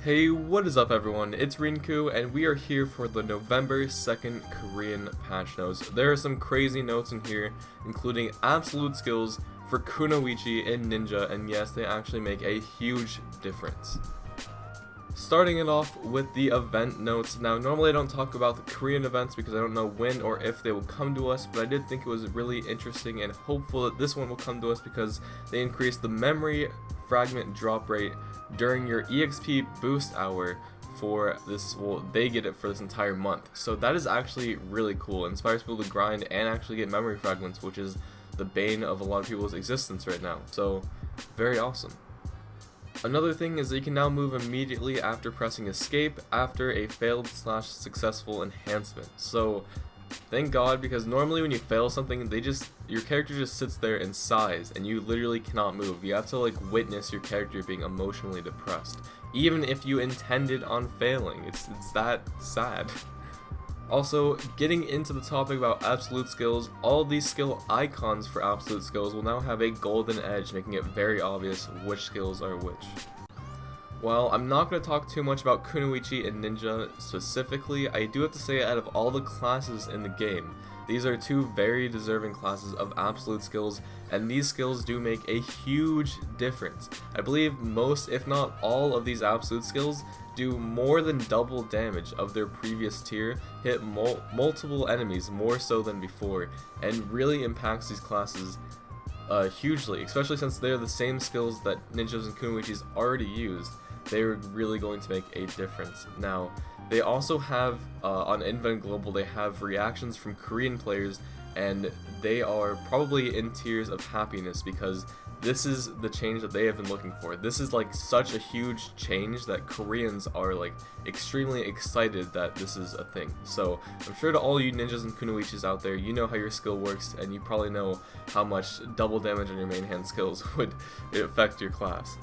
Hey, what is up everyone? It's Rinku, and we are here for the November 2nd Korean patch notes. There are some crazy notes in here, including absolute skills for Kunoichi and Ninja, and yes, they actually make a huge difference. Starting it off with the event notes. Now, normally I don't talk about the Korean events because I don't know when or if they will come to us, but I did think it was really interesting and hopeful that this one will come to us because they increased the memory fragment drop rate during your EXP boost hour for this. Well, they get it for this entire month, so that is actually really cool. It inspires people to grind and actually get memory fragments, which is the bane of a lot of people's existence right now, so very awesome. Another thing is that you can now move immediately after pressing escape after a failed / successful enhancement. So thank God, because normally when you fail something, your character just sits there and sighs and you literally cannot move. You have to like witness your character being emotionally depressed, even if you intended on failing. It's that sad. Also, getting into the topic about absolute skills, all these skill icons for absolute skills will now have a golden edge, making it very obvious which skills are which. While I'm not going to talk too much about Kunoichi and Ninja specifically, I do have to say out of all the classes in the game, these are two very deserving classes of absolute skills, and these skills do make a huge difference. I believe most, if not all, of these absolute skills do more than double damage of their previous tier, hit multiple enemies more so than before, and really impacts these classes hugely, especially since they're the same skills that Ninjas and Kunoichis already used. They're really going to make a difference. Now, they also have, on Invent Global, they have reactions from Korean players, and they are probably in tears of happiness because this is the change that they have been looking for. This is like such a huge change that Koreans are like extremely excited that this is a thing. So I'm sure to all you ninjas and kunoichis out there, you know how your skill works, and you probably know how much double damage on your main hand skills would affect your class.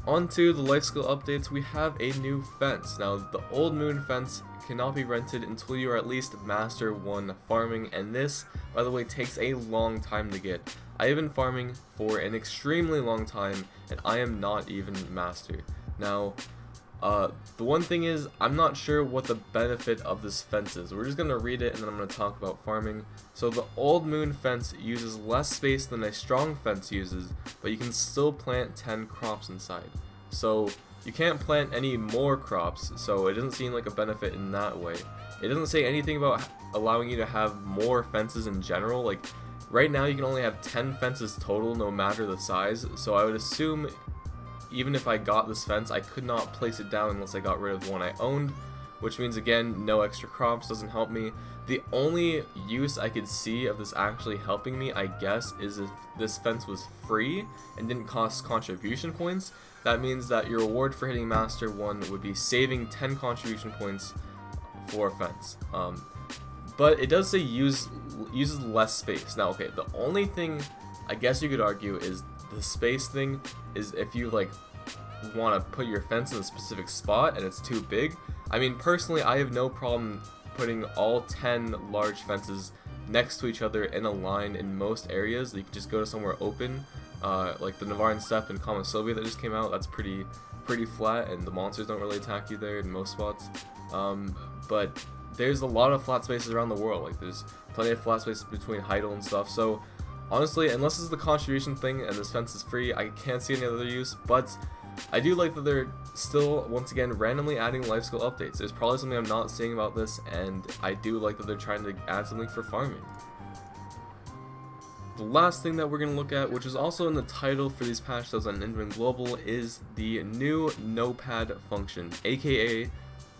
On to the life skill updates, we have a new fence. Now, the Old Moon fence cannot be rented until you are at least Master 1 farming, and this, by the way, takes a long time to get. I have been farming for an extremely long time, and I am not even Master. Now, the one thing is, I'm not sure what the benefit of this fence is. We're just going to read it, and then I'm going to talk about farming. So the Old Moon fence uses less space than a strong fence uses, but you can still plant 10 crops inside. So you can't plant any more crops, so it doesn't seem like a benefit in that way. It doesn't say anything about allowing you to have more fences in general. Like, right now you can only have 10 fences total no matter the size, so I would assume even if I got this fence, I could not place it down unless I got rid of the one I owned, which means, again, no extra crops doesn't help me. The only use I could see of this actually helping me, I guess, is if this fence was free and didn't cost contribution points. That means that your reward for hitting Master 1 would be saving 10 contribution points for a fence. But it does say uses less space. Now, okay, the only thing I guess you could argue is the space thing is if you like want to put your fence in a specific spot and it's too big. I mean, personally, I have no problem putting all 10 large fences next to each other in a line in most areas. You can just go to somewhere open, like the Navaran Steppe and Kama Sylvia that just came out. That's pretty flat, and the monsters don't really attack you there in most spots. But there's a lot of flat spaces around the world. Like, there's plenty of flat spaces between Heidel and stuff. So honestly, unless this is the contribution thing and this fence is free, I can't see any other use, but I do like that they're still, once again, randomly adding life skill updates. There's probably something I'm not seeing about this, and I do like that they're trying to add something for farming. The last thing that we're going to look at, which is also in the title for these patch notes on Invent Global, is the new notepad function, aka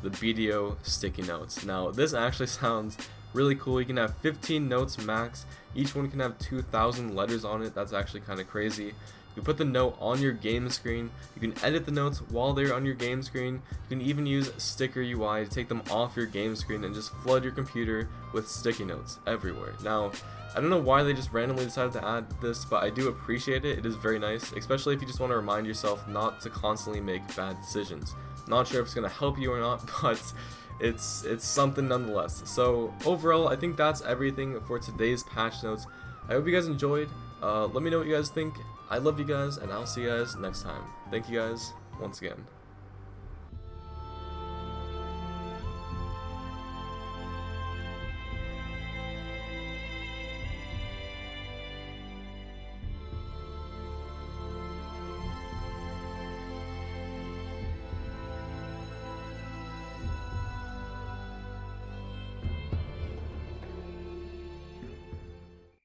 the Bdo Sticky Notes. Now, this actually sounds really cool. You can have 15 notes max. Each one can have 2,000 letters on it. That's actually kind of crazy. You can put the note on your game screen. You can edit the notes while they're on your game screen. You can even use sticker UI to take them off your game screen and just flood your computer with sticky notes everywhere. Now, I don't know why they just randomly decided to add this, but I do appreciate it. It is very nice, especially if you just want to remind yourself not to constantly make bad decisions. Not sure if it's going to help you or not, but it's something nonetheless. So overall, I think that's everything for today's patch notes. I hope you guys enjoyed. Let me know what you guys think. I love you guys, and I'll see you guys next time. Thank you guys once again.